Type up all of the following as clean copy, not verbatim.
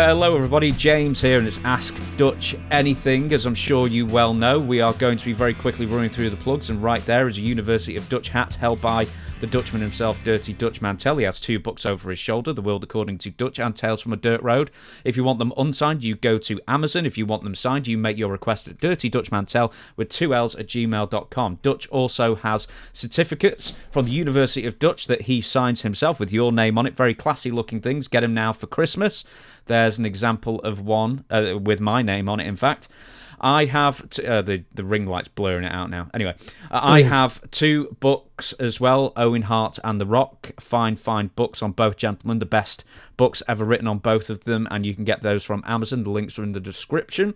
Hello everybody, James here, and it's Ask Dutch Anything. As I'm sure you well know, we are going to be very quickly running through the plugs, and right there is a University of Dutch hat held by the Dutchman himself, Dirty Dutch Mantell. He has 2 books over his shoulder, The World According to Dutch and Tales from a Dirt Road. If you want them unsigned, you go to Amazon. If you want them signed, you make your request at Dirty Dutch Mantell with 2 L's at gmail.com. Dutch also has certificates from the University of Dutch that he signs himself with your name on it. Very classy looking things. Get them now for Christmas. There's an example of one with my name on it, in fact. I have the ring light's blurring it out now. Anyway, I have 2 books as well, Owen, Hart and The Rock. Fine books on both gentlemen. The best books ever written on both of them, and you can get those from Amazon. The links are in the description.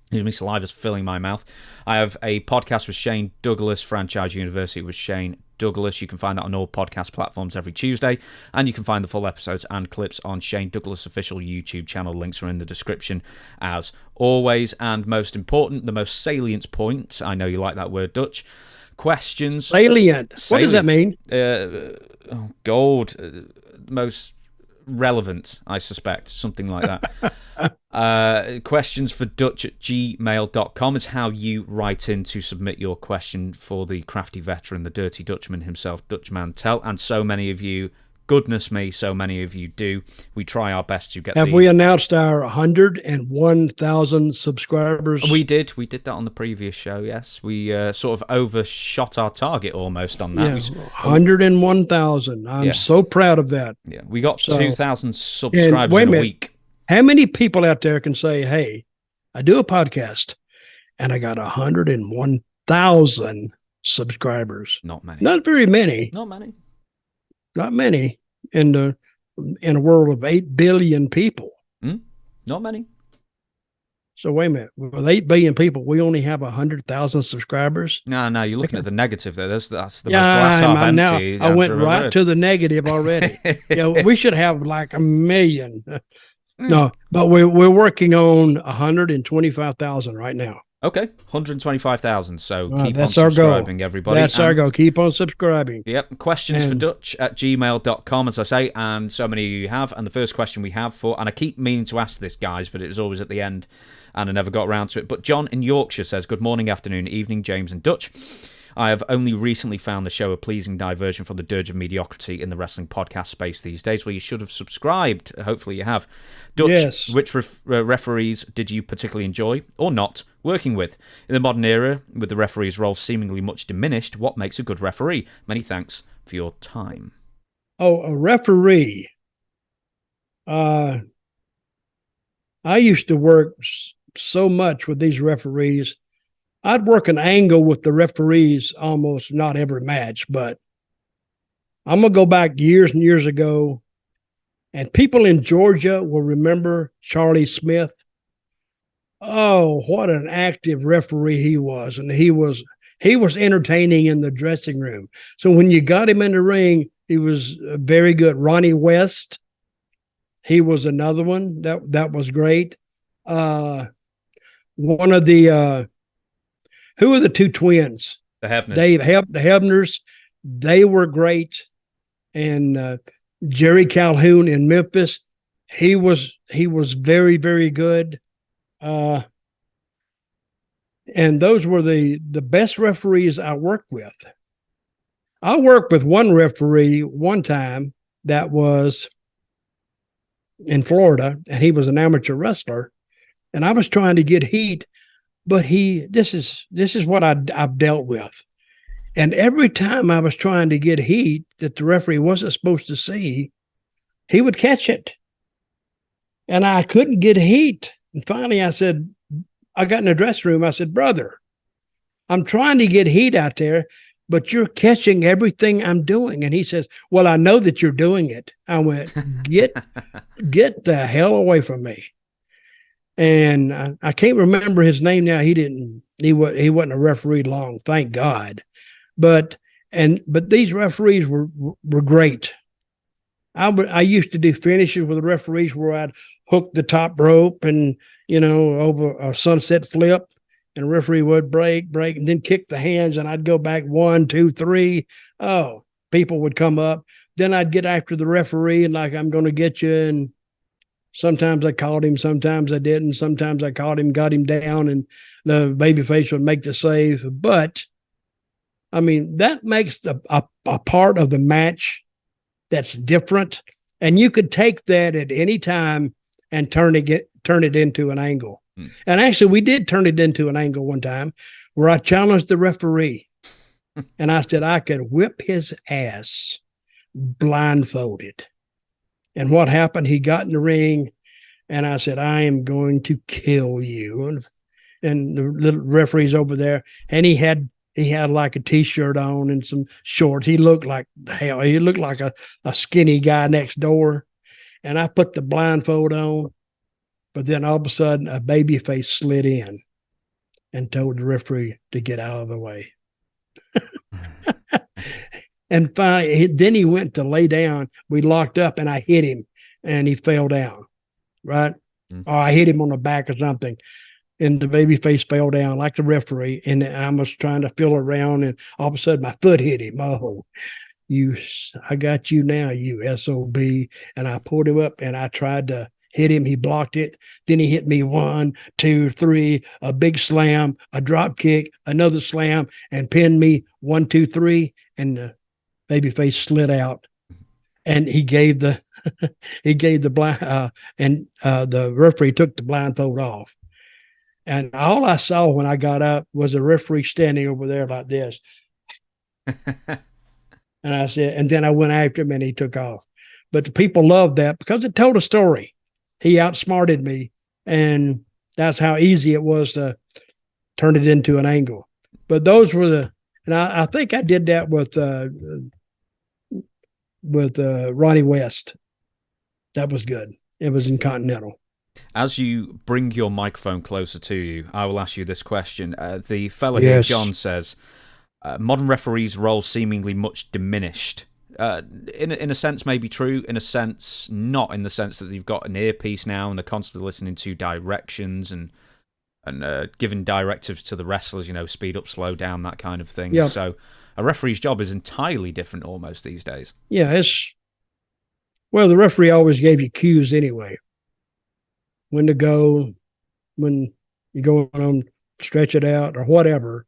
Excuse me, saliva's filling my mouth. I have a podcast with Shane Douglas, Franchise University with Shane Douglas. You can find that on all podcast platforms every Tuesday, and you can find the full episodes and clips on Shane Douglas' official YouTube channel. Links are in the description as always. And most important, the most salient point, I know you like that word, Dutch, questions. Salient. What does that mean? Gold. Most relevant, I suspect, something like that. Questions for Dutch at gmail.com is how you write in to submit your question for the crafty veteran, the Dirty Dutchman himself, Dutch Mantell. And so many of you, goodness me, so many of you do. We try our best to get. Have we announced our 101,000 subscribers? We did that on the previous show. Yes, we sort of overshot our target almost on that. Yeah, 101,000. I'm so proud of that. Yeah, we got 2,000 subscribers in a week. How many people out there can say, "Hey, I do a podcast, and I got 101,000 subscribers"? Not many. Not very many. Not many. Not many in a world of 8 billion people. Not many. So wait a minute. With 8 billion people, we only have 100,000 subscribers? No, you're looking at the negative there. That's the glass half empty. I went right to the negative already. We should have like 1 million. No, but we're working on 125,000 right now. Okay, 125,000. So keep on subscribing, everybody. That's our goal. Keep on subscribing. Yep. Questions for Dutch at gmail.com, as I say, and so many of you have. And the first question we have and I keep meaning to ask this, guys, but it was always at the end, and I never got around to it. But John in Yorkshire says, "Good morning, afternoon, evening, James and Dutch. I have only recently found the show a pleasing diversion from the dirge of mediocrity in the wrestling podcast space these days, where you should have subscribed. Hopefully you have. Dutch, yes. Which referees did you particularly enjoy or not working with? In the modern era, with the referee's role seemingly much diminished, what makes a good referee? Many thanks for your time." Oh, a referee. I used to work so much with these referees. I'd work an angle with the referees almost not every match, but I'm going to go back years and years ago, and people in Georgia will remember Charlie Smith. Oh, what an active referee he was. And he was entertaining in the dressing room. So when you got him in the ring, he was very good. Ronnie West, he was another one that was great. One of the who are the 2 twins? The Hebners. The Hebners. They were great. And Jerry Calhoun in Memphis, he was very, very good. And those were the best referees I worked with. I worked with one referee one time that was in Florida, and he was an amateur wrestler, and I was trying to get heat. But this is what I've dealt with. And every time I was trying to get heat that the referee wasn't supposed to see, he would catch it. And I couldn't get heat. And finally I got in the dressing room. I said, "Brother, I'm trying to get heat out there, but you're catching everything I'm doing." And he says, "Well, I know that you're doing it." I went, get the hell away from me. And I can't remember his name now. He wasn't a referee long, thank God. But these referees were great. I used to do finishes with the referees where I'd hook the top rope and over a sunset flip, and the referee would break, and then kick the hands, and I'd go back 1, 2, 3. Oh, people would come up. Then I'd get after the referee and like, "I'm going to get you," and Sometimes I caught him, sometimes I didn't. Sometimes I caught him, got him down, and the babyface would make the save. But I mean, that makes a part of the match that's different. And you could take that at any time and turn it into an angle. And actually, we did turn it into an angle one time where I challenged the referee. And I said I could whip his ass blindfolded. And what happened? He got in the ring, and I said, I am going to kill you. And the little referee's over there, and he had like a T-shirt on and some shorts. He looked like hell. He looked like a skinny guy next door. And I put the blindfold on, but then all of a sudden a baby face slid in and told the referee to get out of the way. And finally, then he went to lay down. We locked up, and I hit him, and he fell down, right? Or I hit him on the back or something, and the baby face fell down like the referee, and I was trying to feel around, and all of a sudden my foot hit him. Oh, I got you now, you SOB. And I pulled him up, and I tried to hit him. He blocked it. Then he hit me 1, 2, 3, a big slam, a drop kick, another slam, and pinned me 1, 2, 3. And the babyface slid out, and he gave the blind, the referee took the blindfold off. And all I saw when I got up was a referee standing over there like this. And I said, and then I went after him, and he took off. But the people loved that because it told a story. He outsmarted me, and that's how easy it was to turn it into an angle. But those were and I think I did that with Ronnie West. That was good. It was in Continental. As you bring your microphone closer to you, I will ask you this question. The fella here, John, says, modern referees' role seemingly much diminished. In a sense, maybe true. In a sense, not, in the sense that you've got an earpiece now and they're constantly listening to directions and giving directives to the wrestlers, speed up, slow down, that kind of thing. Yep. So a referee's job is entirely different almost these days. Yeah, the referee always gave you cues anyway. When to go, when you're going on, stretch it out or whatever.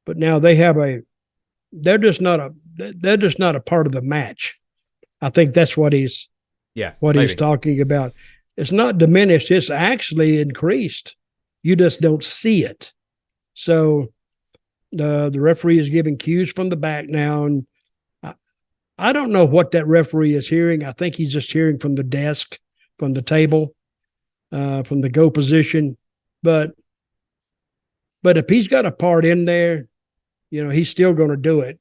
But now they're just not a part of the match. I think that's what he's talking about. It's not diminished. It's actually increased. You just don't see it. So the referee is giving cues from the back now. And I don't know what that referee is hearing. I think he's just hearing from the desk, from the table, from the go position. But if he's got a part in there, he's still going to do it.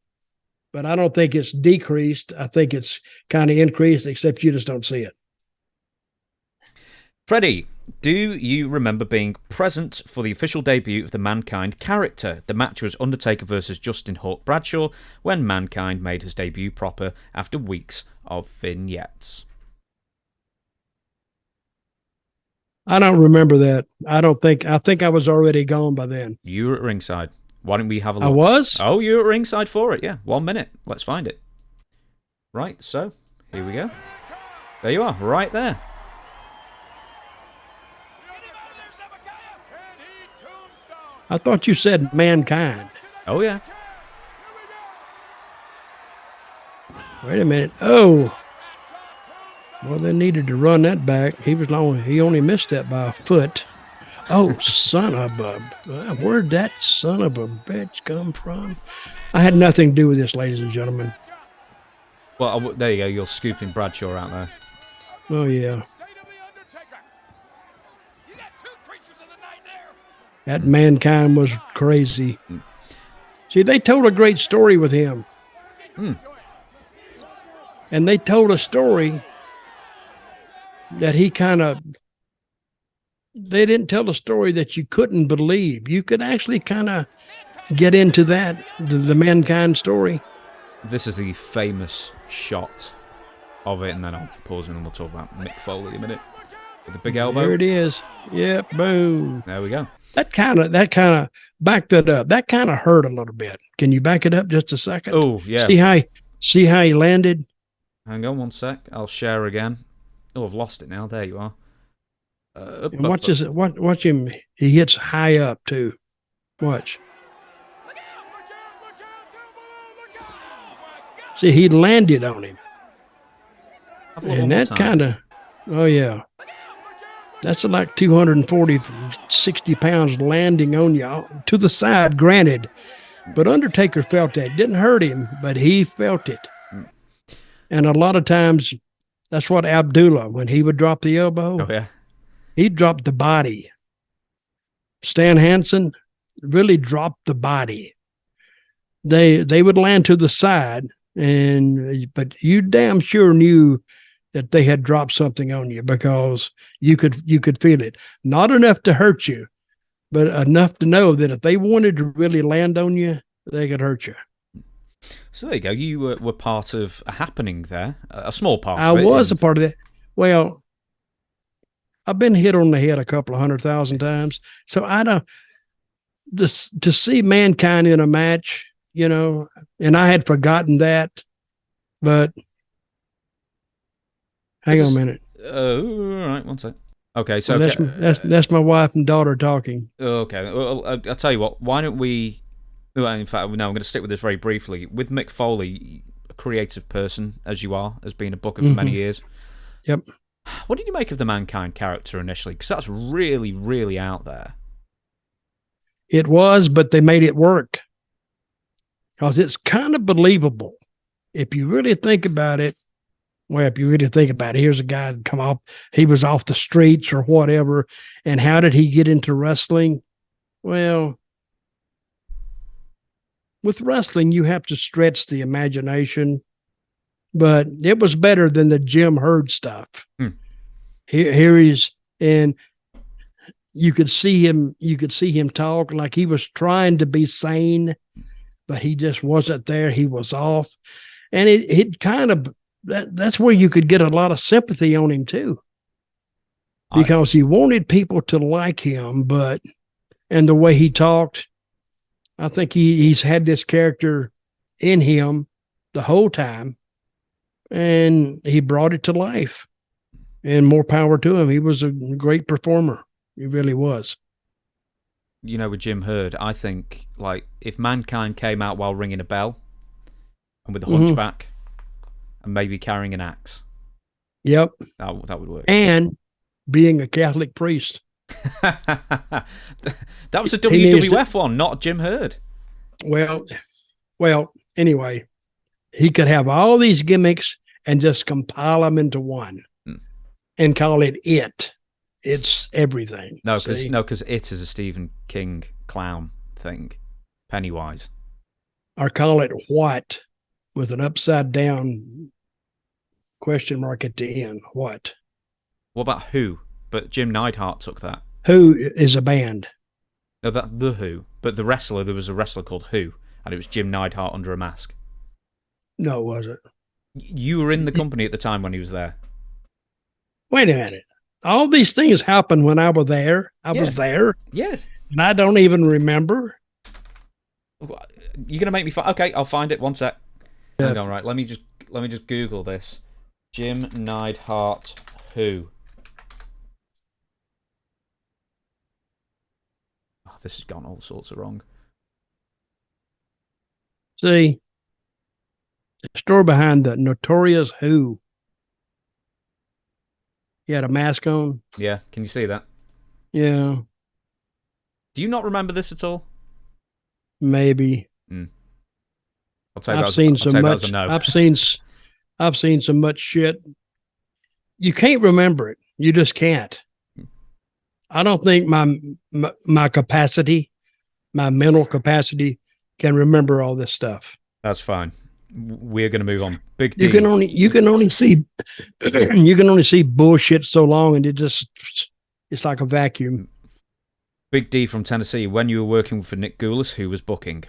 But I don't think it's decreased. I think it's kind of increased, except you just don't see it. Freddie, do you remember being present for the official debut of the Mankind character? The match was Undertaker versus Justin Hawk Bradshaw when Mankind made his debut proper after weeks of vignettes. I don't remember that. I think I was already gone by then. You were at ringside. Why don't we have a look? I was? Oh, you were at ringside for it, yeah. 1 minute. Let's find it. Right, so, here we go. There you are, right there. I thought you said Mankind. Oh, yeah. Wait a minute. Oh. Well, they needed to run that back. He only missed that by a foot. Oh, son of a... Where'd that son of a bitch come from? I had nothing to do with this, ladies and gentlemen. Well, there you go. You're scooping Bradshaw out there. Oh, yeah. That Mankind was crazy. See, they told a great story with him. And they told a story that he kind of... They didn't tell a story that you couldn't believe. You could actually kind of get into that, the Mankind story. This is the famous shot of it, and then I'll pause and we'll talk about Mick Foley in a minute. With the big elbow. There it is. Yep, boom. There we go. That kind of backed it up. That kind of hurt a little bit. Can you back it up just a second? Oh, yeah. See how he landed? Hang on 1 sec. I'll share again. Oh, I've lost it now. There you are. And watch him. He hits high up too. Watch. See, he landed on him. And that kind of, oh yeah. That's like 240, 60 pounds landing on you to the side, granted. But Undertaker felt that. It didn't hurt him, but he felt it. And a lot of times, that's what Abdullah, when he would drop the elbow, he'd drop the body. Stan Hansen really dropped the body. They would land to the side, but you damn sure knew that they had dropped something on you because you could feel it. Not enough to hurt you, but enough to know that if they wanted to really land on you, they could hurt you. So there you go. You were part of a happening there, a small part I of it. I was a part of that. Well, I've been hit on the head a couple of 100,000 times. So I don't, to see Mankind in a match, and I had forgotten that, but hang on a minute. All right, one sec. Okay, so that's my wife and daughter talking. Okay, well, I'll tell you what. Why don't we? Well, in fact, no. I'm going to stick with this very briefly. With Mick Foley, a creative person as you are, has been a booker for many years. Yep. What did you make of the Mankind character initially? Because that's really, really out there. It was, but they made it work because it's kind of believable if you really think about it. Well, if you really think about it, here's a guy that come off, he was off the streets or whatever. And how did he get into wrestling? Well, with wrestling, you have to stretch the imagination, but it was better than the Jim Herd stuff. Here he's, and you could see him talk like he was trying to be sane, but he just wasn't there. He was off. And it kind of, that's where you could get a lot of sympathy on him too, because he wanted people to like him, and the way he talked, I think he's had this character in him the whole time, and he brought it to life, and more power to him. He was a great performer. He really was. With Jim Herd, I think, like, if Mankind came out while ringing a bell and with a hunchback, and maybe carrying an axe. Yep. That would work. And being a Catholic priest. That was a WWF one, not Jim Herd. Well, anyway, he could have all these gimmicks and just compile them into one and call it it. It's everything. No, because it is a Stephen King clown thing. Pennywise. Or call it what? With an upside down question mark at the end. What? What about Who? But Jim Neidhart took that. Who is a band? No, that The Who. But the wrestler, there was a wrestler called Who, and it was Jim Neidhart under a mask. No, it wasn't. You were in the company at the time when he was there. Wait a minute. All these things happened when I was there. I was there. Yes. And I don't even remember. You're going to make me okay, I'll find it. One sec. Hang on, right. Let me just Google this. Jim Neidhart Who. Oh, this has gone all sorts of wrong. See, the story behind the notorious Who. He had a mask on. Yeah, can you see that? Yeah. Do you not remember this at all? Maybe. I'll tell you I've seen so much. No. I've seen so much shit. You can't remember it. You just can't. I don't think my capacity, my mental capacity, can remember all this stuff. That's fine. We're going to move on. Big D. You can only see bullshit so long, and it's like a vacuum. Big D from Tennessee. When you were working for Nick Goulas, who was booking?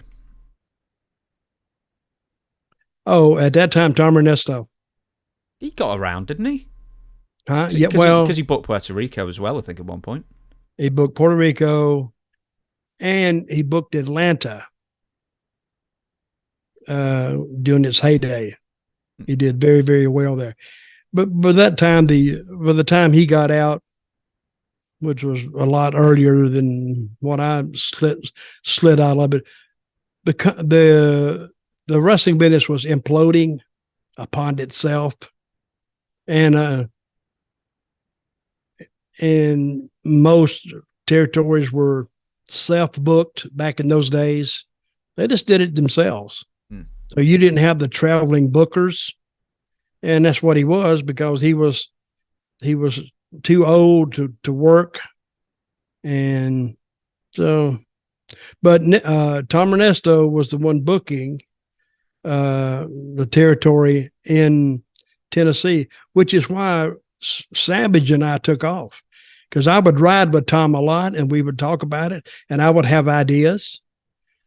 Oh, at that time, Tom Renesto. He got around, didn't he? Huh? Yeah, because he booked Puerto Rico as well, I think, at one point. He booked Puerto Rico, and he booked Atlanta during its heyday. He did very, very well there. but by that time, by the time he got out, which was a lot earlier than what I slid out of it, the wrestling business was imploding upon itself, and most territories were self-booked back in those days. They just did it themselves. So you didn't have the traveling bookers, and that's what he was, because he was too old to work. And so, but Tom Renesto was the one booking the territory in Tennessee, which is why Savage and I took off, because I would ride with Tom a lot and we would talk about it, and I would have ideas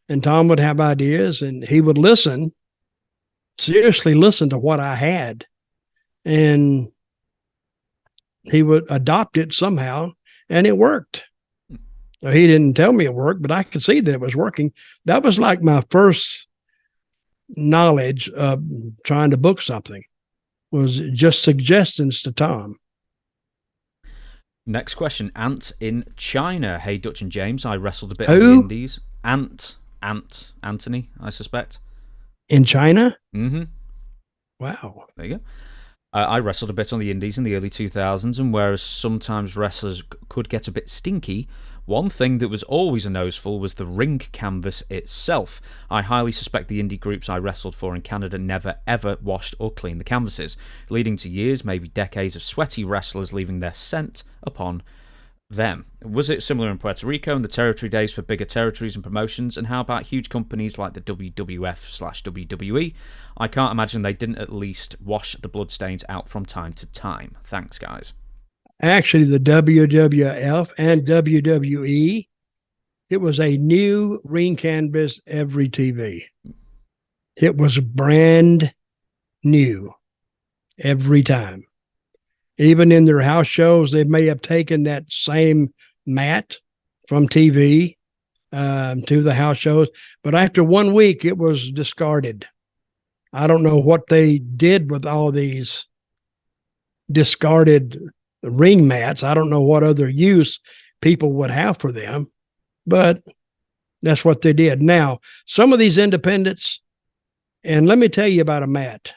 and Tom would have ideas, and he would seriously listen to what I had, and he would adopt it somehow, and it worked. So he didn't tell me it worked, but I could see that it was working. That was like my first knowledge of trying to book something, was just suggestions to Tom. Next question. Ant in China. Hey, Dutch and James, I wrestled a bit on the indies. Anthony, I suspect. In China? Mm-hmm. Wow. There you go. I wrestled a bit on the indies in the early 2000s, and whereas sometimes wrestlers could get a bit stinky, one thing that was always a noseful was the ring canvas itself. I highly suspect the indie groups I wrestled for in Canada never ever washed or cleaned the canvases, leading to years, maybe decades, of sweaty wrestlers leaving their scent upon them. Was it similar in Puerto Rico in the territory days for bigger territories and promotions? And how about huge companies like the WWF/WWE? I can't imagine they didn't at least wash the bloodstains out from time to time. Thanks, guys. Actually, the WWF and WWE, it was a new ring canvas every TV. It was brand new every time. Even in their house shows, they may have taken that same mat from TV to the house shows, but after 1 week, it was discarded. I don't know what they did with all these discarded ring mats. I don't know what other use people would have for them, but that's what they did. Now, some of these independents, and let me tell you about a mat.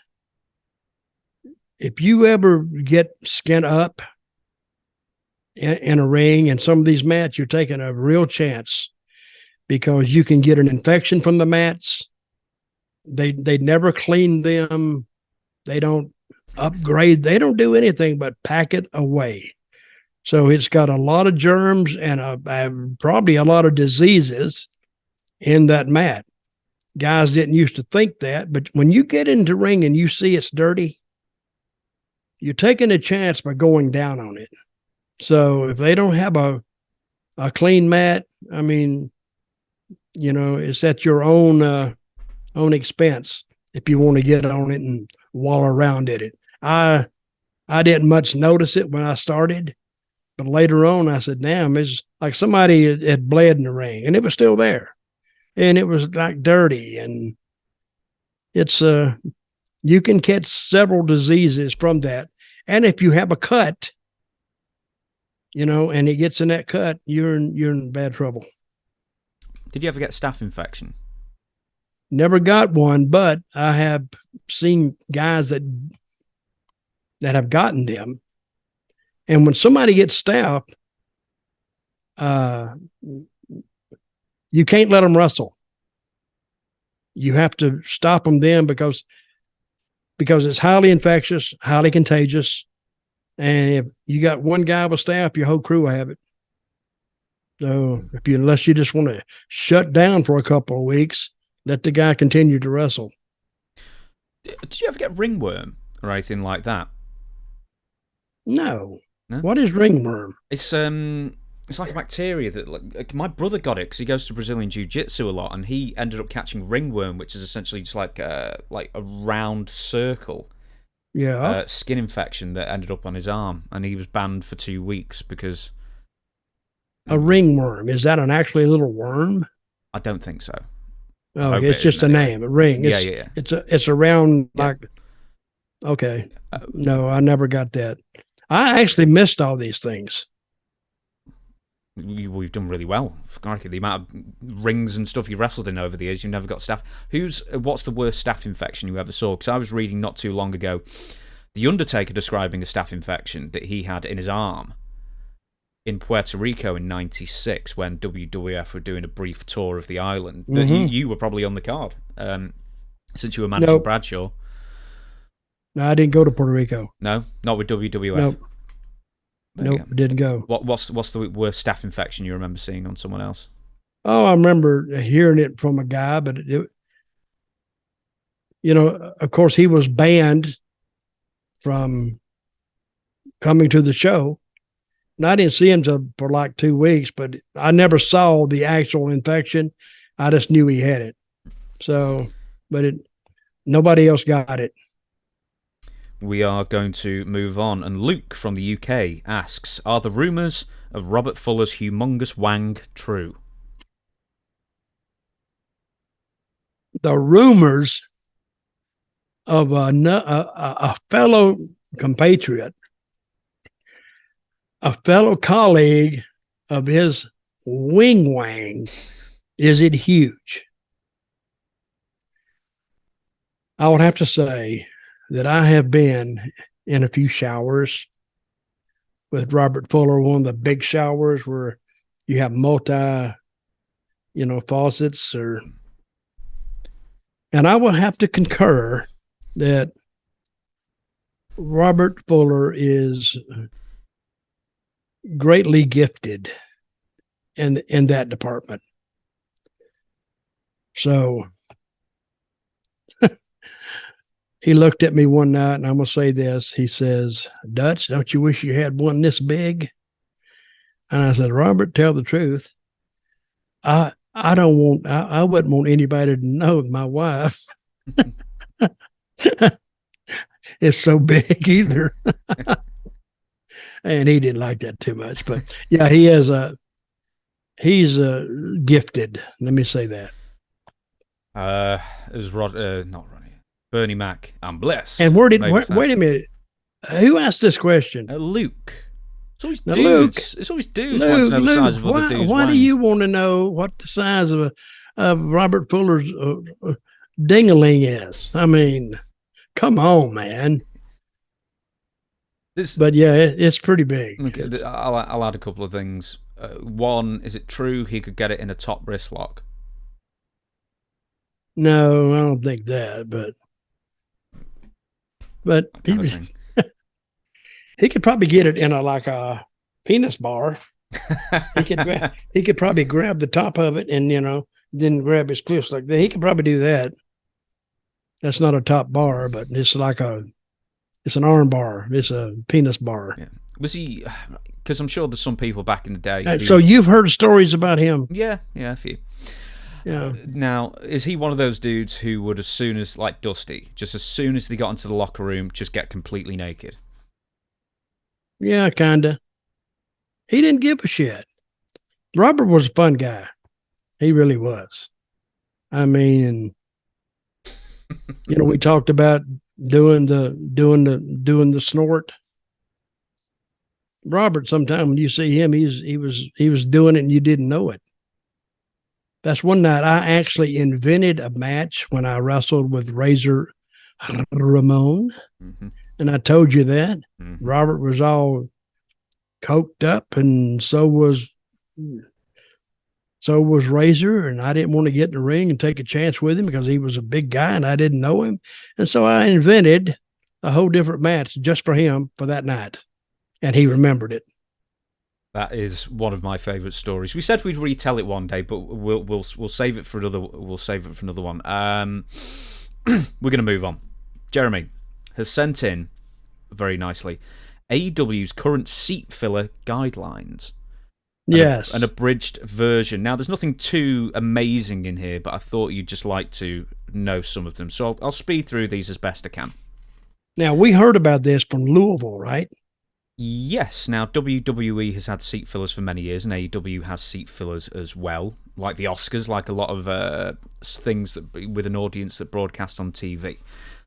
If you ever get skin up in a ring and some of these mats, you're taking a real chance, because you can get an infection from the mats. They never clean them. They don't upgrade. They don't do anything but pack it away. So it's got a lot of germs and probably a lot of diseases in that mat. Guys didn't used to think that, but when you get into ring and you see it's dirty, you're taking a chance by going down on it. So if they don't have a clean mat, I mean, it's at your own expense if you want to get on it and wallow around in it. I didn't much notice it when I started, but later on I said, damn, it's like somebody had bled in the ring, and it was still there, and it was like dirty, and it's you can catch several diseases from that. And if you have a cut, and it gets in that cut, you're in bad trouble. Did you ever get staph infection? Never got one, but I have seen guys that have gotten them. And when somebody gets staph, you can't let them wrestle. You have to stop them then, because it's highly infectious, highly contagious. And if you got one guy with staph, your whole crew will have it. So unless you just want to shut down for a couple of weeks, let the guy continue to wrestle. Did you ever get ringworm or anything like that? No. What is ringworm? It's like a bacteria that, like, my brother got it because he goes to Brazilian Jiu-Jitsu a lot, and he ended up catching ringworm, which is essentially just like a round circle. Yeah. Skin infection that ended up on his arm, and he was banned for 2 weeks because... A ringworm. Is that actually a little worm? I don't think so. Oh, it's just a name, a ring. Yeah. It's a round, like Okay. No, I never got that. I actually missed all these things. We've done really well. The amount of rings and stuff you wrestled in over the years, you've never got staph. What's the worst staph infection you ever saw? Because I was reading not too long ago, The Undertaker describing a staph infection that he had in his arm in Puerto Rico in '96 when WWF were doing a brief tour of the island. You were probably on the card, since you were managing Bradshaw. No, I didn't go to Puerto Rico. No, not with WWF. Nope, didn't go. What's the worst staph infection you remember seeing on someone else? Oh, I remember hearing it from a guy, but of course, he was banned from coming to the show. And I didn't see him for like 2 weeks, but I never saw the actual infection. I just knew he had it. So, but nobody else got it. We are going to move on, and Luke from the UK asks, are the rumours of Robert Fuller's humongous wang true? The rumors of a fellow compatriot, a fellow colleague of his wang, is it huge? I would have to say that I have been in a few showers with Robert Fuller, one of the big showers where you have multi, faucets, and I would have to concur that Robert Fuller is greatly gifted in that department. So he looked at me one night, and I'm going to say this. He says, Dutch, don't you wish you had one this big? And I said, Robert, tell the truth. I wouldn't want anybody to know my wife is so big either. And he didn't like that too much. But yeah, he's gifted. Let me say that. It was not Ronnie. Bernie Mac. I'm blessed. And wait a minute. Who asked this question? Luke. It's always now, dudes. It's always dudes want to know the size of other dudes' Why do you want to know what the size of Robert Fuller's ding-a-ling is? I mean, come on, man. But yeah, it's pretty big. Okay, I'll add a couple of things. One, is it true he could get it in a top wrist lock? No, I don't think that, but he could probably get it in a penis bar. He could probably grab the top of it and then grab his fist like that. He could probably do that. That's not a top bar, but it's it's an arm bar. It's a penis bar. Yeah. Was he? Because I'm sure there's some people back in the day. So you've heard stories about him? Yeah, a few. Yeah. Now, is he one of those dudes who would, as soon as, like Dusty, just as soon as they got into the locker room, just get completely naked? Yeah, kinda. He didn't give a shit. Robert was a fun guy. He really was. I mean, we talked about doing the snort. Robert, sometimes when you see him, he was doing it and you didn't know it. That's one night I actually invented a match when I wrestled with Razor Ramon. Mm-hmm. And I told you that. Mm-hmm. Robert was all coked up, and so was Razor, and I didn't want to get in the ring and take a chance with him because he was a big guy and I didn't know him. And so I invented a whole different match just for him for that night. And he remembered it. That is one of my favorite stories. We said we'd retell it one day, but we'll save it for another. We'll save it for another one. We're going to move on. Jeremy has sent in very nicely AEW's current seat filler guidelines. Yes, an abridged version. Now, there's nothing too amazing in here, but I thought you'd just like to know some of them. So I'll speed through these as best I can. Now, we heard about this from Louisville, right? Yes. Now, WWE has had seat fillers for many years, and AEW has seat fillers as well, like the Oscars, like a lot of things with an audience that broadcast on TV.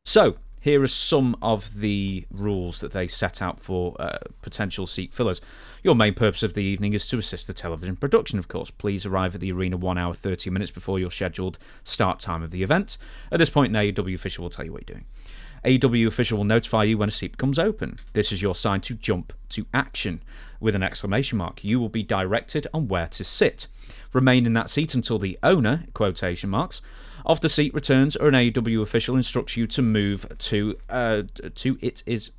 So, Here are some of the rules that they set out for potential seat fillers. Your main purpose of the evening is to assist the television production, of course. Please arrive at the arena 1 hour 30 minutes before your scheduled start time of the event. At this point, an AEW official will tell you what you're doing. AEW official will notify you when a seat becomes open. This is your sign to jump to action with an exclamation mark. You will be directed on where to sit. Remain in that seat until the owner, quotation marks, of the seat returns, or an AEW official instructs you to move to it is...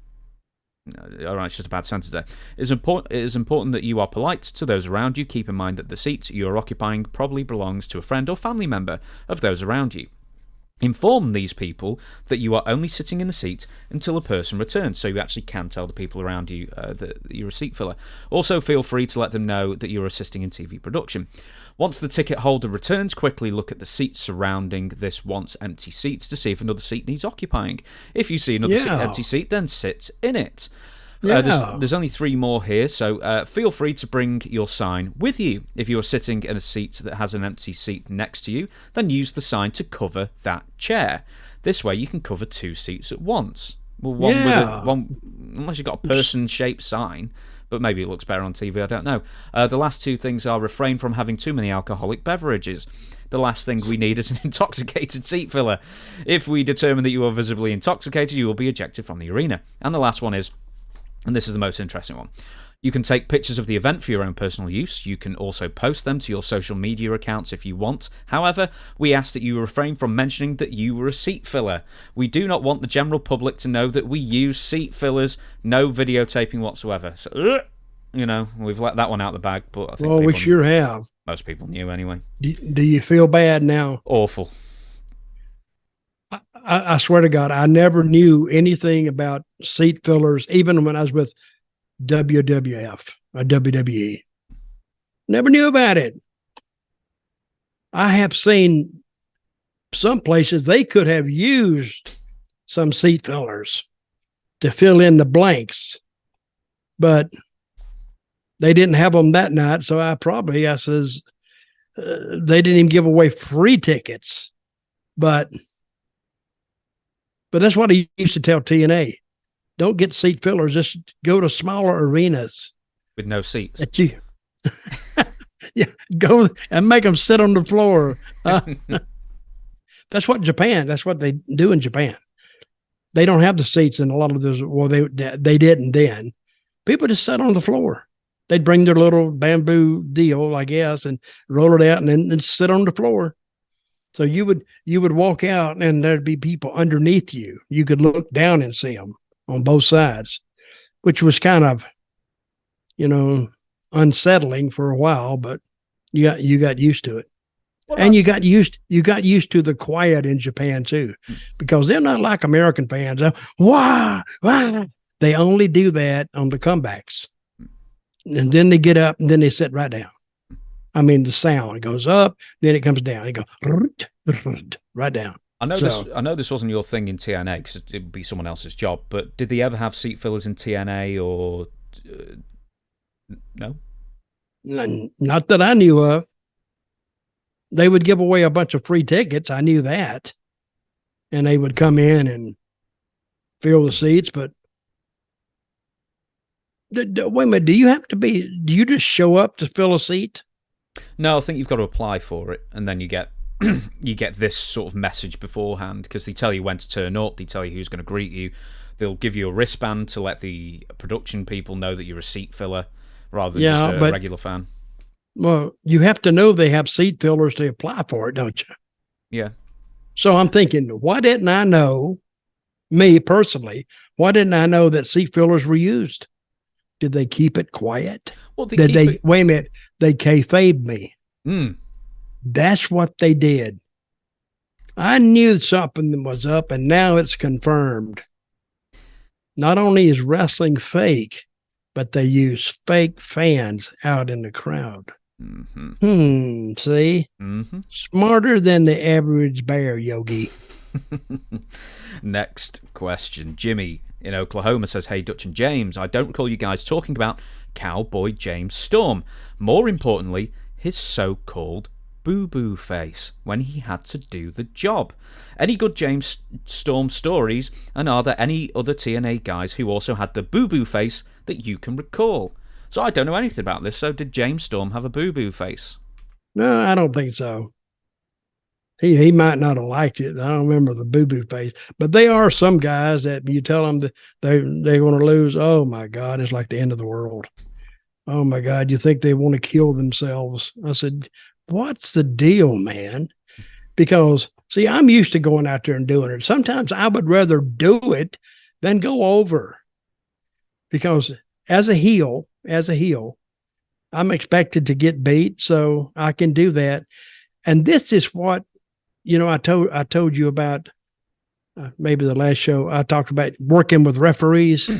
All right, it's just a bad sentence there. It is important that you are polite to those around you. Keep in mind that the seat you are occupying probably belongs to a friend or family member of those around you. Inform these people that you are only sitting in the seat until a person returns, so you actually can tell the people around you that you're a seat filler. Also, feel free to let them know that you're assisting in TV production. Once the ticket holder returns, quickly look at the seats surrounding this once empty seat to see if another seat needs occupying. If you see another empty seat, then sit in it. There's only 3 more here, so feel free to bring your sign with you. If you are sitting in a seat that has an empty seat next to you, then use the sign to cover that chair. This way you can cover 2 seats at once. Well, one unless you've got a person-shaped sign, but maybe it looks better on TV, I don't know. The last 2 things are refrain from having too many alcoholic beverages. The last thing we need is an intoxicated seat filler. If we determine that you are visibly intoxicated, you will be ejected from the arena. And the last one is, and this is the most interesting one, you can take pictures of the event for your own personal use. You can also post them to your social media accounts if you want. However, we ask that you refrain from mentioning that you were a seat filler. We do not want the general public to know that we use seat fillers. No videotaping whatsoever. So, we've let that one out of the bag. But I think we sure have. Most people knew anyway. Do you feel bad now? Awful. I swear to God, I never knew anything about seat fillers, even when I was with WWF or WWE. Never knew about it. I have seen some places they could have used some seat fillers to fill in the blanks, but they didn't have them that night. So I says, they didn't even give away free tickets, but that's what he used to tell TNA. Don't get seat fillers. Just go to smaller arenas. With no seats. Go and make them sit on the floor. That's what they do in Japan. They don't have the seats in a lot of those. Well, they didn't then. People just sat on the floor. They'd bring their little bamboo deal, I guess, and roll it out and then sit on the floor. So you would walk out and there'd be people underneath you. You could look down and see them on both sides, which was kind of, unsettling for a while, but you got used to it. And you got used to the quiet in Japan too, because they're not like American fans. Wah, wah. They only do that on the comebacks. And then they get up and then they sit right down. I mean, the sound, it goes up, then it comes down. It goes right down. I know this wasn't your thing in TNA because it would be someone else's job, but did they ever have seat fillers in TNA or no? Not that I knew of. They would give away a bunch of free tickets. I knew that. And they would come in and fill the seats, but wait a minute, do you just show up to fill a seat? No, I think you've got to apply for it, and then you get this sort of message beforehand, because they tell you when to turn up, they tell you who's going to greet you, they'll give you a wristband to let the production people know that you're a seat filler rather than just a regular fan. Well, you have to know they have seat fillers to apply for it, don't you? Yeah. So I'm thinking, why didn't I know, me personally, why didn't I know that seat fillers were used? Did they keep it quiet? Well, wait a minute, they kayfabed me. That's what they did. I knew something was up, and now it's confirmed. Not only is wrestling fake, but they use fake fans out in the crowd. See? Smarter than the average bear, Yogi. Next question. Jimmy in Oklahoma says, "Hey, Dutch and James, I don't recall you guys talking about Cowboy James Storm. More importantly, his so-called boo-boo face when he had to do the job. Any good James Storm stories, and are there any other TNA guys who also had the boo-boo face that you can recall? So I don't know anything about this, so did James Storm have a boo-boo face? No, I don't think so. He might not have liked it. I don't remember the boo-boo face. But they are some guys that you tell them that they're going to lose. Oh, my God, it's like the end of the world. Oh, my God, you think they want to kill themselves. I said, what's the deal, man? Because, see, I'm used to going out there and doing it. Sometimes I would rather do it than go over. Because as a heel, I'm expected to get beat, so I can do that. And this is what, I told you about maybe the last show. I talked about working with referees.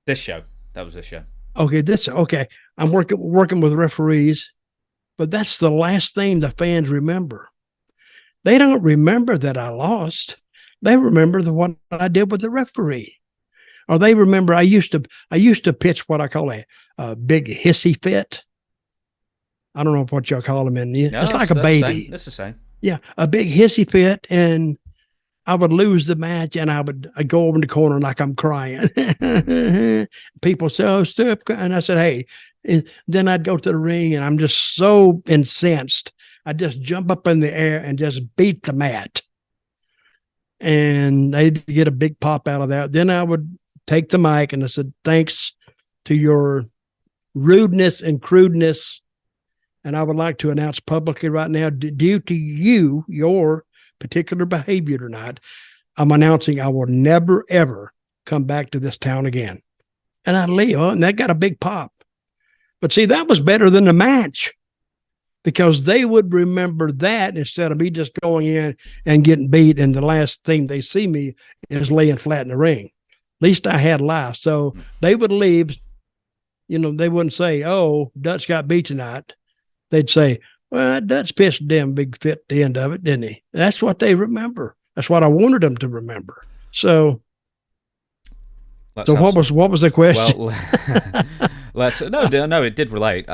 This show. That was this show. Okay. I'm working with referees, but that's the last thing the fans remember. They don't remember that I lost. They remember what I did with the referee. Or they remember I used to pitch what I call a big hissy fit. I don't know what y'all call them it's like a baby. That's the same. Yeah, a big hissy fit, and I would lose the match, and I'd go over in the corner like I'm crying. People say, "Oh, stop!" And I said, "Hey." And then I'd go to the ring, and I'm just so incensed. I'd just jump up in the air and just beat the mat, and they'd get a big pop out of that. Then I would take the mic, and I said, "Thanks to your rudeness and crudeness. And I would like to announce publicly right now, due to your particular behavior tonight, I'm announcing I will never, ever come back to this town again." And I leave, and that got a big pop. But see, that was better than the match, because they would remember that instead of me just going in and getting beat, and the last thing they see me is laying flat in the ring. At least I had life. So they would leave, they wouldn't say, "Oh, Dutch got beat tonight." They'd say, "Well, Dutch pitched a damn big fit at the end of it, didn't he?" That's what they remember. That's what I wanted them to remember. So, what was the question? Well, no, it did relate.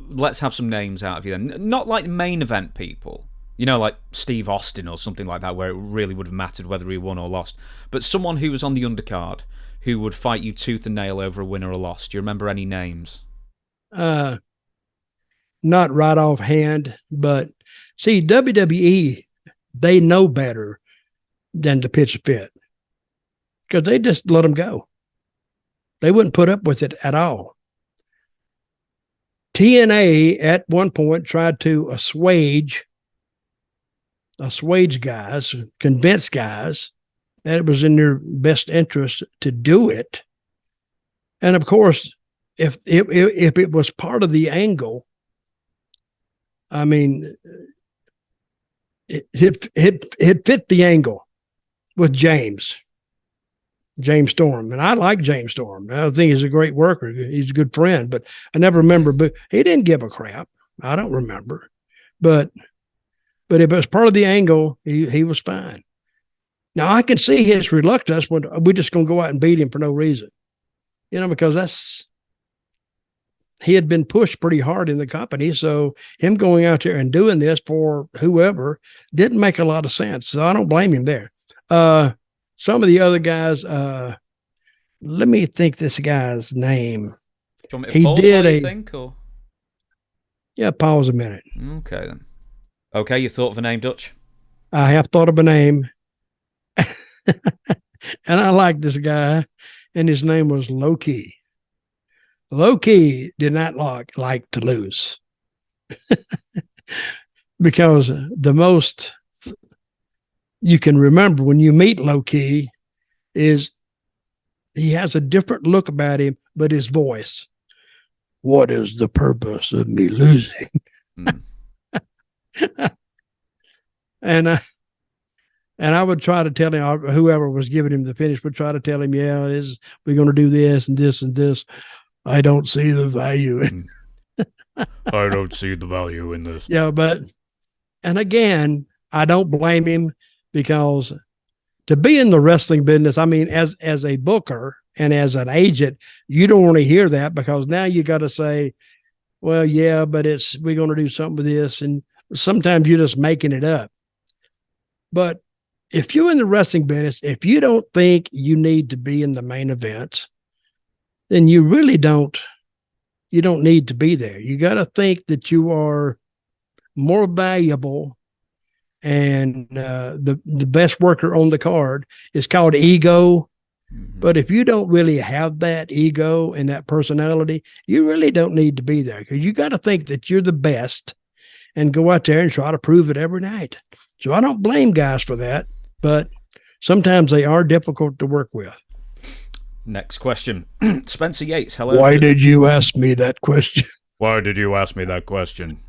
Let's have some names out of you then. Not like main event people, like Steve Austin or something like that, where it really would have mattered whether he won or lost. But someone who was on the undercard who would fight you tooth and nail over a win or a loss. Do you remember any names? Not right offhand, but see, WWE, they know better than to pitch a fit, because they just let them go. They wouldn't put up with it at all. TNA at one point tried to assuage guys, convince guys that it was in their best interest to do it. And of course, if it was part of the angle, I mean, it fit the angle with James Storm. And I like James Storm. I think he's a great worker. He's a good friend, but I never remember, but he didn't give a crap. I don't remember, but if it was part of the angle, he was fine. Now I can see his reluctance when we're just going to go out and beat him for no reason, because he had been pushed pretty hard in the company. So him going out there and doing this for whoever didn't make a lot of sense. So I don't blame him there. Some of the other guys, let me think this guy's name. He did think, or? Yeah, pause a minute. Okay, then. Okay, you thought of a name, Dutch? I have thought of a name. And I like this guy, and his name was Low-Key. Low-Key did not like to lose. Because the most you can remember when you meet Low-Key is he has a different look about him, but his voice. What is the purpose of me losing? And I would try to tell him, whoever was giving him the finish would try to tell him, yeah, we're going to do this and this and this. I don't see the value in I don't see the value in this. Yeah, and again, I don't blame him, because to be in the wrestling business, I mean, as a booker and as an agent, you don't want to hear that, because now you got to say, well, yeah, but we're going to do something with this. And sometimes you're just making it up. But if you're in the wrestling business, if you don't think you need to be in the main event, then you really don't. You don't need to be there. You got to think that you are more valuable, and the best worker on the card is called ego. Mm-hmm. But if you don't really have that ego and that personality, you really don't need to be there, because you got to think that you're the best and go out there and try to prove it every night. So I don't blame guys for that, but sometimes they are difficult to work with. Next question. Spencer Yates, hello. Why did you ask me that question? Why did you ask me that question?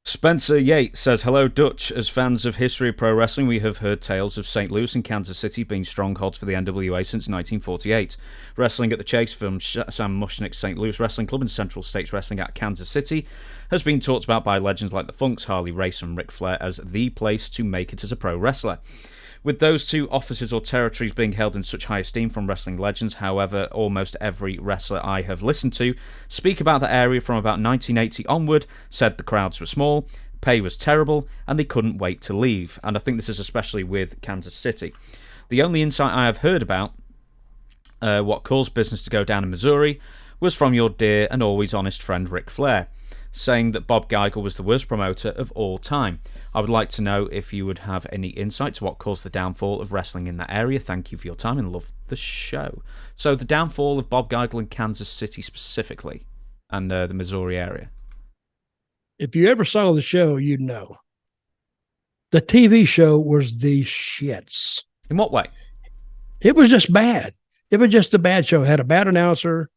Spencer Yates says, hello, Dutch. As fans of history of pro wrestling, we have heard tales of St. Louis and Kansas City being strongholds for the NWA since 1948. Wrestling at the Chase from Sam Mushnick's St. Louis Wrestling Club and Central States Wrestling at Kansas City has been talked about by legends like the Funks, Harley Race and Ric Flair as the place to make it as a pro wrestler. With those two offices or territories being held in such high esteem from wrestling legends, however, almost every wrestler I have listened to speak about the area from about 1980 onward, said the crowds were small, pay was terrible, and they couldn't wait to leave. And I think this is especially with Kansas City. The only insight I have heard about what caused business to go down in Missouri was from your dear and always honest friend Ric Flair, saying that Bob Geigel was the worst promoter of all time. I would like to know if you would have any insight to what caused the downfall of wrestling in that area. Thank you for your time and love the show. So the downfall of Bob Geigel in Kansas City specifically, and the Missouri area. If you ever saw the show, you'd know. The TV show was the shits. In what way? It was just bad. It was just a bad show. It had a bad announcer.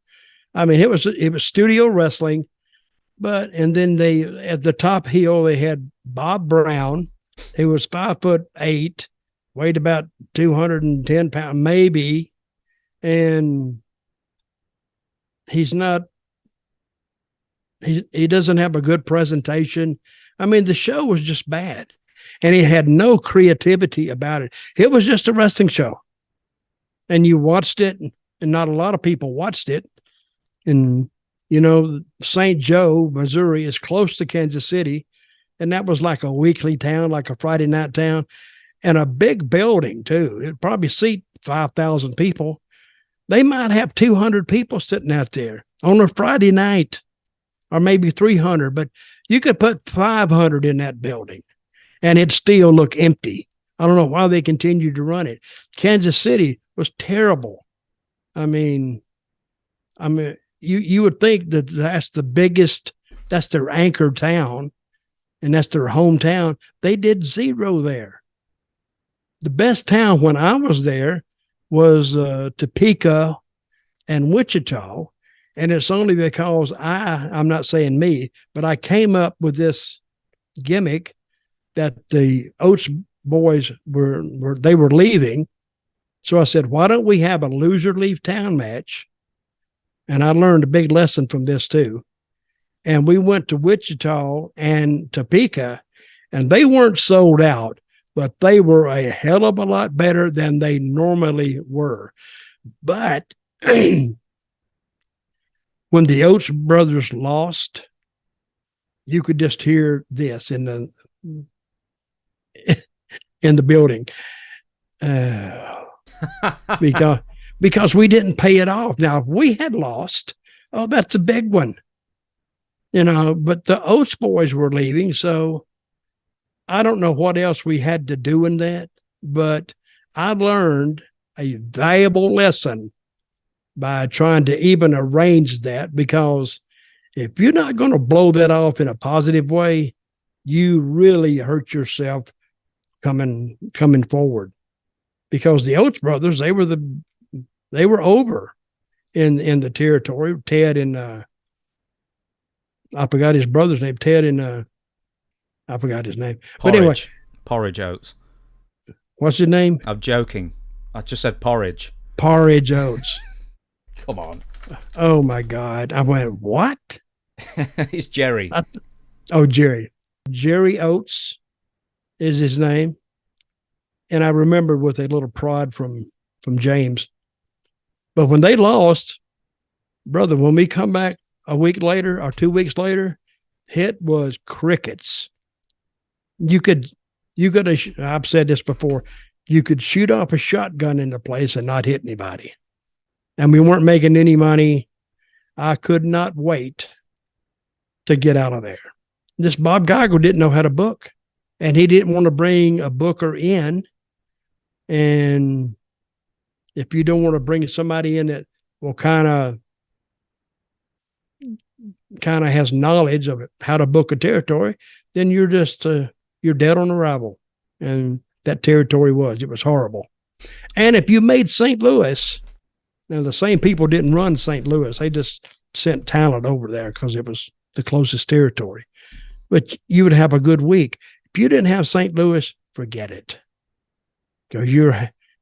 I mean, it was studio wrestling. And then they, at the top heel, they had Bob Brown, who was 5'8", weighed about 210 pounds, maybe. And he doesn't have a good presentation. I mean, the show was just bad, and he had no creativity about it. It was just a wrestling show, and you watched it, and not a lot of people watched it. And you know, St. Joe, Missouri is close to Kansas City, and that was like a weekly town, like a Friday night town, and a big building too. It'd probably seat 5,000 people. They might have 200 people sitting out there on a Friday night, or maybe 300, but you could put 500 in that building and it'd still look empty. I don't know why they continued to run it. Kansas City was terrible. I mean, you would think that that's the biggest, that's their anchor town, and that's their hometown. They did zero there. The best town when I was there was Topeka and Wichita, and it's only because I'm not saying me, but I came up with this gimmick that the Oates boys were leaving. So I said, why don't we have a loser leave town match? And I learned a big lesson from this too. And we went to Wichita and Topeka, and they weren't sold out, but they were a hell of a lot better than they normally were. But when the Oates brothers lost, you could just hear this in the building. Because we didn't pay it off. Now, if we had lost, oh, that's a big one. You know, but the Oates boys were leaving, so I don't know what else we had to do in that, but I learned a valuable lesson by trying to even arrange that, because if you're not going to blow that off in a positive way, you really hurt yourself coming forward. Because the Oates brothers, they were over in the territory. Ted and I forgot his brother's name. Ted and I forgot his name. Porridge. But anyway, Porridge Oates. What's his name? I'm joking. I just said Porridge. Porridge Oates. Come on. Oh my God! I went, what? It's Jerry. Jerry. Jerry Oates is his name, and I remember with a little prod from James. But when they lost, brother, when we come back a week later or 2 weeks later, it was crickets. You could I've said this before, you could shoot off a shotgun in the place and not hit anybody. And we weren't making any money. I could not wait to get out of there. This Bob Geigel didn't know how to book, and he didn't want to bring a booker in. And if you don't want to bring somebody in that will kind of has knowledge of it, how to book a territory, then you're just you're dead on arrival. And that territory it was horrible. And if you made St. Louis, now the same people didn't run St. Louis, they just sent talent over there because it was the closest territory. But you would have a good week. If you didn't have St. Louis, forget it, because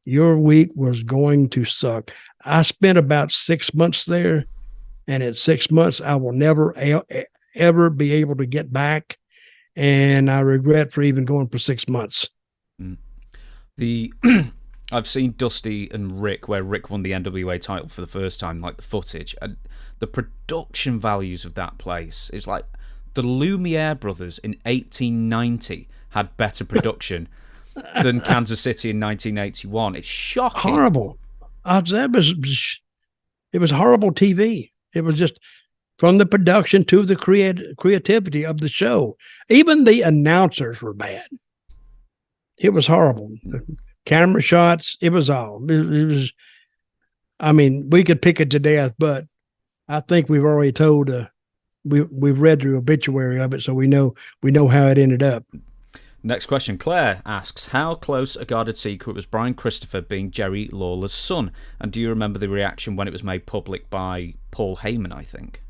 your week was going to suck. I spent about 6 months there, and in 6 months, I will never ever be able to get back, and I regret for even going for 6 months. I've seen Dusty and Rick, where Rick won the NWA title for the first time, like the footage, and the production values of that place is like the Lumiere brothers in 1890 had better production than Kansas City in 1981. It's shocking. Horrible. It was horrible TV. It was just from the production to the creativity of the show. Even the announcers were bad. It was horrible. The camera shots, it was all. It was. I mean, we could pick it to death, but I think we've already told. We've read the obituary of it, so we know how it ended up. Next question. Claire asks, how close a guarded secret was Brian Christopher being Jerry Lawler's son? And do you remember the reaction when it was made public by Paul Heyman, I think?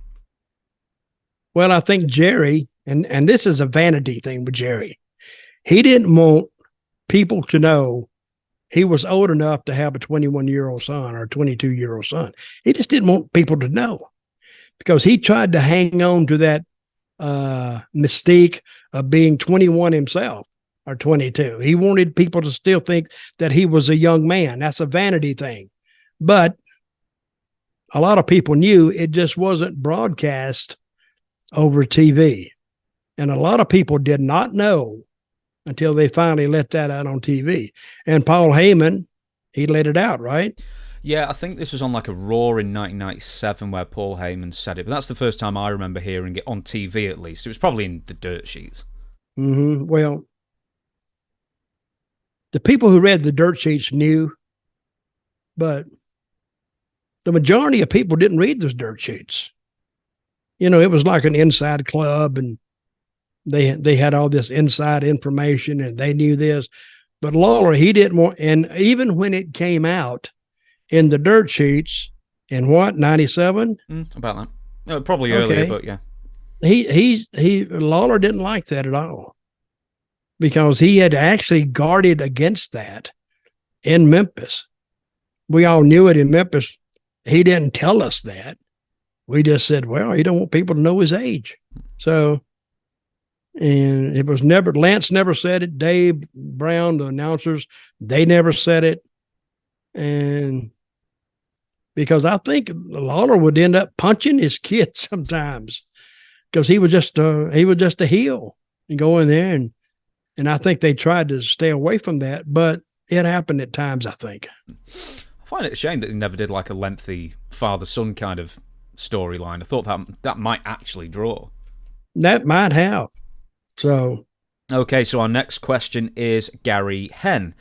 Well, I think Jerry, and this is a vanity thing with Jerry, he didn't want people to know he was old enough to have a 21-year-old son or a 22-year-old son. He just didn't want people to know, because he tried to hang on to that mystique of being 21 himself or 22. He wanted people to still think that he was a young man. That's a vanity thing. But a lot of people knew it just wasn't broadcast over TV. And a lot of people did not know until they finally let that out on TV. And Paul Heyman, he let it out, right? Yeah, I think this was on like a Raw in 1997 where Paul Heyman said it, but that's the first time I remember hearing it on TV, at least. It was probably in the dirt sheets. Mm-hmm. Well, the people who read the dirt sheets knew, but the majority of people didn't read those dirt sheets. You know, it was like an inside club, and they had all this inside information, and they knew this. But Lawler, he didn't want, and even when it came out in the dirt sheets in 97? About that. Probably earlier, but yeah. Lawler didn't like that at all, because he had actually guarded against that in Memphis. We all knew it in Memphis. He didn't tell us that. We just said, well, he don't want people to know his age. So, and it was never, Lance never said it. Dave Brown, the announcers, they never said it. And because I think Lawler would end up punching his kids sometimes, because he was just a heel and go in there, and I think they tried to stay away from that, but it happened at times, I think. I find it a shame that they never did like a lengthy father-son kind of storyline. I thought that might actually draw. That might have. So. Okay, so our next question is Gary Henn.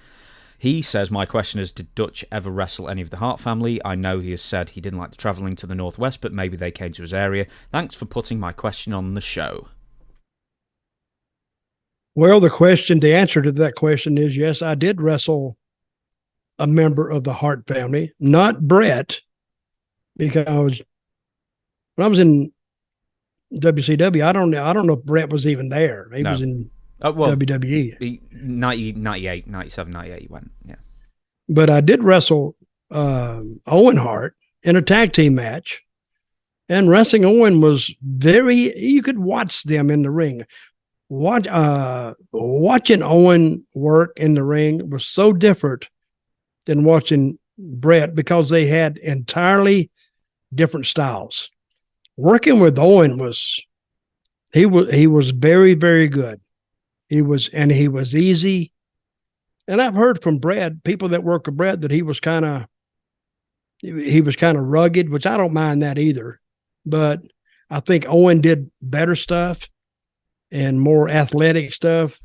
He says, my question is, did Dutch ever wrestle any of the Hart family? I know he has said he didn't like travelling to the Northwest, but maybe they came to his area. Thanks for putting my question on the show. Well, the answer to that question is yes, I did wrestle a member of the Hart family, not Brett, because when I was in WCW, I don't know if Brett was even there. He was in WWE. 98, 97, 98 he went, yeah. But I did wrestle Owen Hart in a tag team match. And wrestling Owen was you could watch them in the ring. Watching Owen work in the ring was so different than watching Brett, because they had entirely different styles. working with Owen he was very, very good. He was easy. And I've heard from Brad, people that work with Brad, that he was kind of rugged, which I don't mind that either. But I think Owen did better stuff and more athletic stuff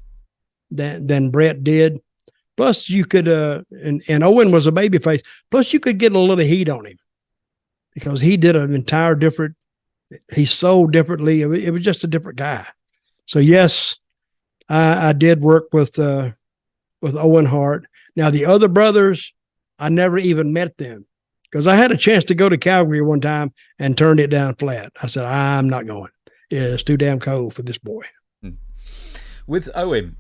than Brett did. Plus, you could and Owen was a babyface. Plus, you could get a little heat on him because he did an entire different. He sold differently. It was just a different guy. So yes, I did work with Owen Hart. Now the other brothers, I never even met them because I had a chance to go to Calgary one time and turned it down flat. I said, I'm not going. It's too damn cold for this boy. With Owen,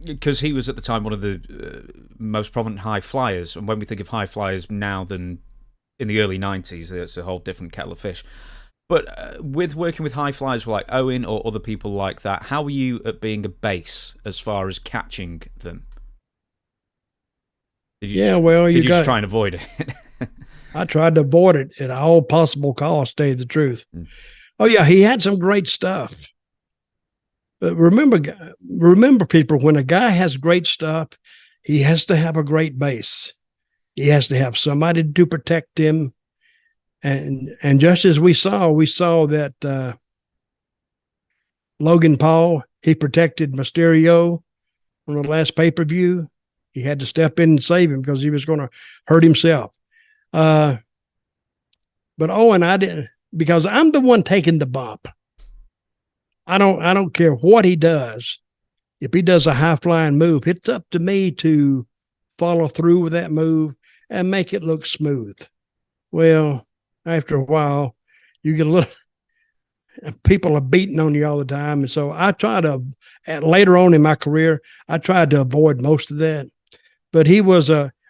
because he was at the time one of the most prominent high flyers, and when we think of high flyers now than in the early 90s, it's a whole different kettle of fish. But with working with high flyers like Owen or other people like that, how were you at being a base as far as catching them? Did you just try and avoid it? I tried to avoid it at all possible costs, to tell you the truth. Oh, yeah, he had some great stuff. But remember, people, when a guy has great stuff, he has to have a great base. He has to have somebody to protect him. And just as we saw that Logan Paul, he protected Mysterio on the last pay-per-view. He had to step in and save him because he was going to hurt himself. But Owen, I didn't, because I'm the one taking the bump. I don't care what he does. If he does a high-flying move, it's up to me to follow through with that move and make it look smooth. Well, after a while, you get a little, people are beating on you all the time. And so I try to, later on in my career, I tried to avoid most of that. But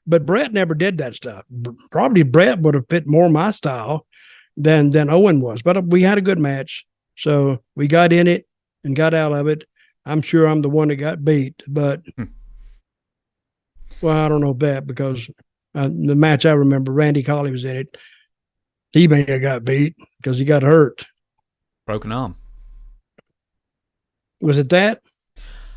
but Brett never did that stuff. Probably Brett would have fit more my style than Owen was. But we had a good match. So we got in it and got out of it. I'm sure I'm the one that got beat. But, well, I don't know that because the match I remember, Randy Colley was in it. He may have got beat because he got hurt. Broken arm. Was it that?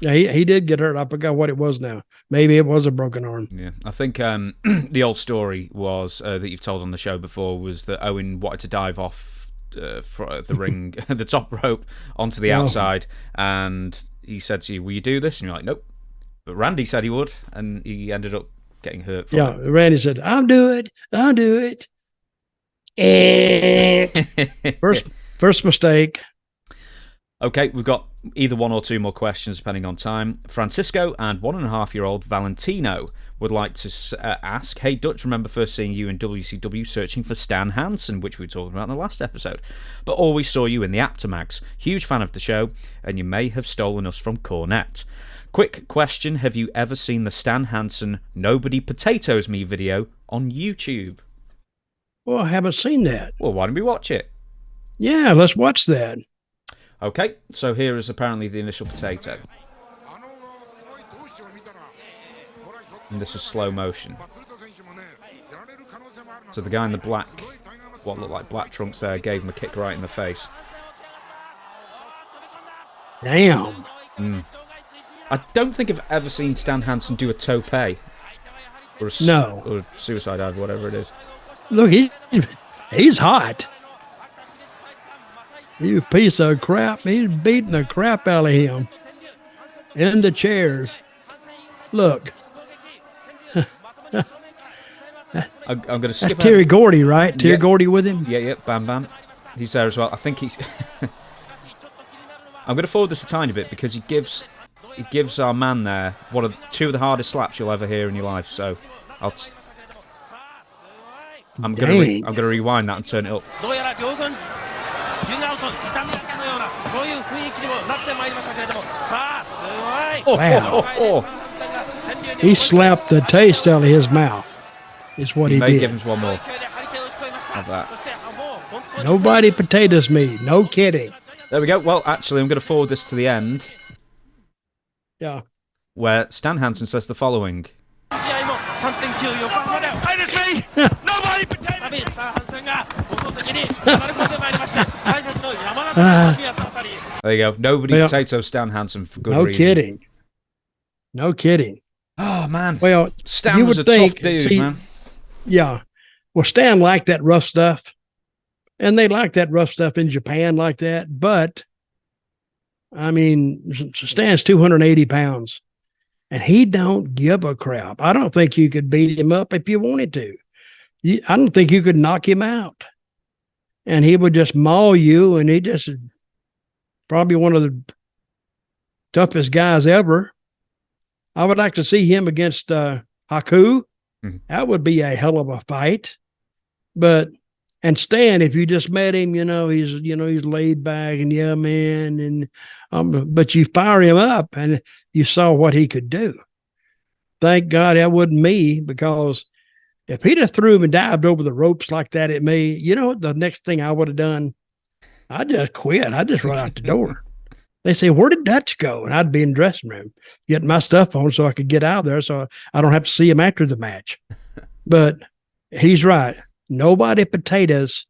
Yeah, he did get hurt. I forgot what it was now. Maybe it was a broken arm. Yeah, I think the old story was that you've told on the show before was that Owen wanted to dive off the ring, the top rope, onto the outside, and he said to you, "Will you do this?" And you're like, "Nope." But Randy said he would, and he ended up getting hurt. Yeah, Randy said, "I'll do it. I'll do it." First mistake. Okay, we've got either one or two more questions depending on time. Francisco and 1.5-year-old Valentino would like to ask, "Hey Dutch, remember first seeing you in WCW searching for Stan Hansen, which we were talking about in the last episode, but always saw you in the Aptomags. Huge fan of the show, and you may have stolen us from Cornette. Quick question, have you ever seen the Stan Hansen Nobody Potatoes Me video on YouTube?" Well, I haven't seen that. Well, why don't we watch it? Yeah, let's watch that. Okay, so here is apparently the initial potato. And this is slow motion. So the guy in the black, what looked like black trunks there, gave him a kick right in the face. Damn. I don't think I've ever seen Stan Hansen do a tope. Or a suicide dive, whatever it is. Look, he's hot. You piece of crap. He's beating the crap out of him. In the chairs. Look. I'm going to skip. That's Terry Gordy, right? Terry Gordy with him? Yeah, Bam Bam. He's there as well. I think he's... I'm going to forward this a tiny bit because he gives our man there two of the hardest slaps you'll ever hear in your life. So I'm going to rewind that and turn it up. Wow. He slapped the taste out of his mouth. Is what he did. May give him one more of that. Nobody potatoes me. No kidding. There we go. Well, actually, I'm going to forward this to the end. Yeah. where Stan Hansen says the following. There you go. Nobody potato Stan Hansen for good reason. No kidding. Oh, man. Well, Stan was a tough dude, man. Yeah. Well, Stan liked that rough stuff. And they like that rough stuff in Japan like that. But, I mean, Stan's 280 pounds. And he don't give a crap. I don't think you could beat him up if you wanted to. I don't think you could knock him out. And he would just maul you, and he just probably one of the toughest guys ever. I would like to see him against Haku. Mm-hmm. That would be a hell of a fight. And Stan, if you just met him, he's laid back and yeah, man, and but you fire him up and you saw what he could do. Thank God that wasn't me, because if he'd have threw him and dived over the ropes like that at me, you know what the next thing I would have done? I'd just quit. I'd just run out the door. They say, where did Dutch go? And I'd be in the dressing room, getting my stuff on so I could get out of there so I don't have to see him after the match. But he's right. Nobody potatoes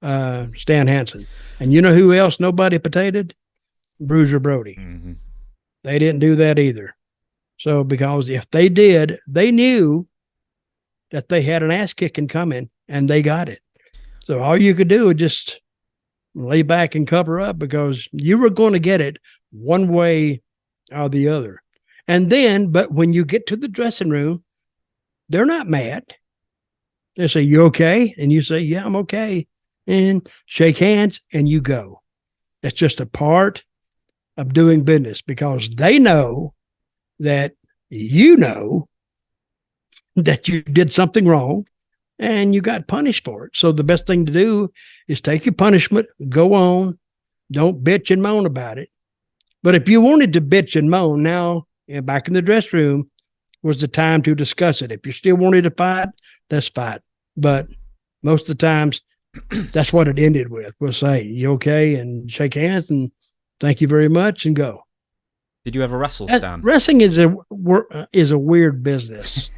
Stan Hansen. And you know who else nobody potatoed? Bruiser Brody. Mm-hmm. They didn't do that either. So because if they did, they knew that they had an ass kicking coming, and they got it. So all you could do was just lay back and cover up, because you were going to get it one way or the other. And then, but when you get to the dressing room, they're not mad. They say, you okay? And you say, yeah, I'm okay. And shake hands and you go. It's just a part of doing business, because they know that you know that you did something wrong and you got punished for it. So the best thing to do is take your punishment, go on, don't bitch and moan about it. But if you wanted to bitch and moan, now back in the dressing room was the time to discuss it. If you still wanted to fight, let's fight. But most of the times, that's what it ended with. We'll say, you okay? And shake hands and thank you very much and go. Did you ever wrestle, Stan? Wrestling is a weird business.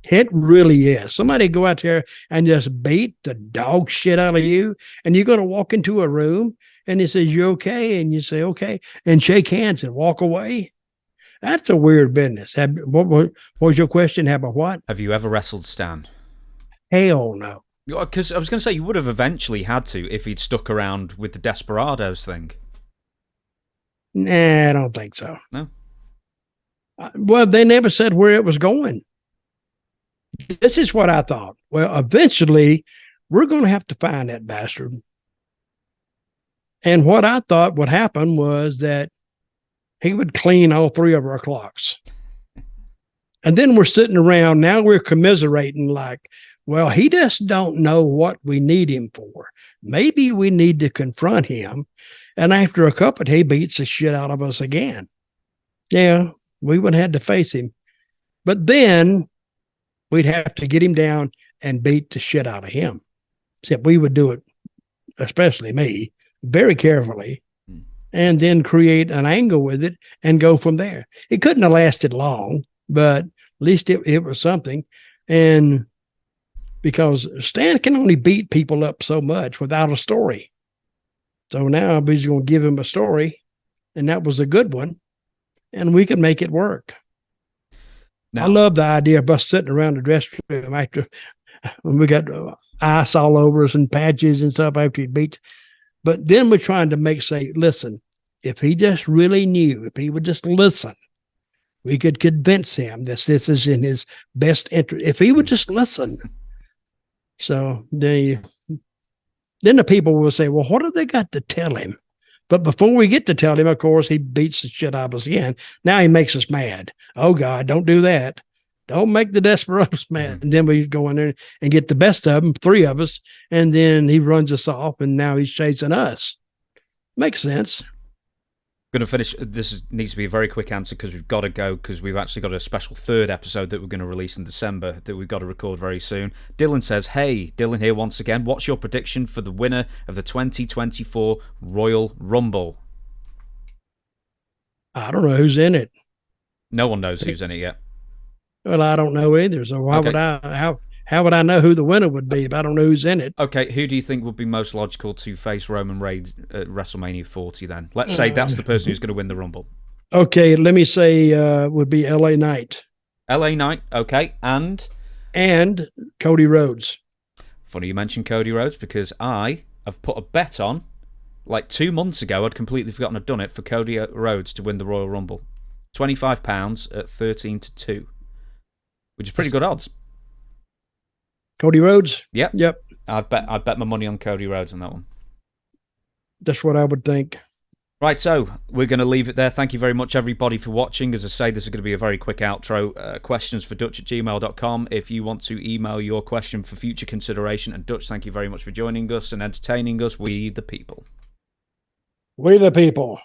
It really is. Somebody go out there and just beat the dog shit out of you, and you're going to walk into a room and he says, you okay? And you say, okay, and shake hands and walk away. That's a weird business. What was your question? Have a what? Have you ever wrestled Stan? Hell no. Because I was going to say, you would have eventually had to if he'd stuck around with the Desperados thing. Nah, I don't think so. No? Well, they never said where it was going. This is what I thought. Well, eventually, we're going to have to find that bastard. And what I thought would happen was that he would clean all three of our clocks. And then we're sitting around, now we're commiserating like, well, he just don't know what we need him for. Maybe we need to confront him. And after a couple, he beats the shit out of us again. Yeah, we would have had to face him. But then we'd have to get him down and beat the shit out of him. Except we would do it, especially me, very carefully, and then create an angle with it and go from there. It couldn't have lasted long, but at least it was something. And because Stan can only beat people up so much without a story. So now he's going to give him a story, and that was a good one, and we could make it work. Now, I love the idea of us sitting around the dressing room after when we got ice all over us and patches and stuff after he beats. But then we're trying to say, listen, if he just really knew, if he would just listen, we could convince him that this is in his best interest. If he would just listen. So then the people will say, well, what have they got to tell him? But before we get to tell him, of course, he beats the shit out of us again. Now he makes us mad. Oh, God, don't do that. Don't make the Desperados mad. And then we go in there and get the best of them, three of us, and then he runs us off, and now he's chasing us. Makes sense. Going to finish. This needs to be a very quick answer because we've got to go, because we've actually got a special third episode that we're going to release in December that we've got to record very soon. Dylan says, hey, Dylan here once again. What's your prediction for the winner of the 2024 Royal Rumble? I don't know who's in it. No one knows who's in it yet. Well, I don't know either. So why would I? How would I know who the winner would be if I don't know who's in it? Okay, who do you think would be most logical to face Roman Reigns at WrestleMania 40 then? Let's say that's the person who's going to win the Rumble. Okay, let me say would be LA Knight. LA Knight, okay, and Cody Rhodes. Funny you mentioned Cody Rhodes, because I have put a bet on, like 2 months ago, I'd completely forgotten I'd done it, for Cody Rhodes to win the Royal Rumble. £25 at 13-2, which is pretty good odds. Cody Rhodes? Yep. Yep. I bet my money on Cody Rhodes on that one. That's what I would think. Right, so we're going to leave it there. Thank you very much, everybody, for watching. As I say, this is going to be a very quick outro. Questionsfordutch@gmail.com if you want to email your question for future consideration. And Dutch, thank you very much for joining us and entertaining us. We the people. We the people.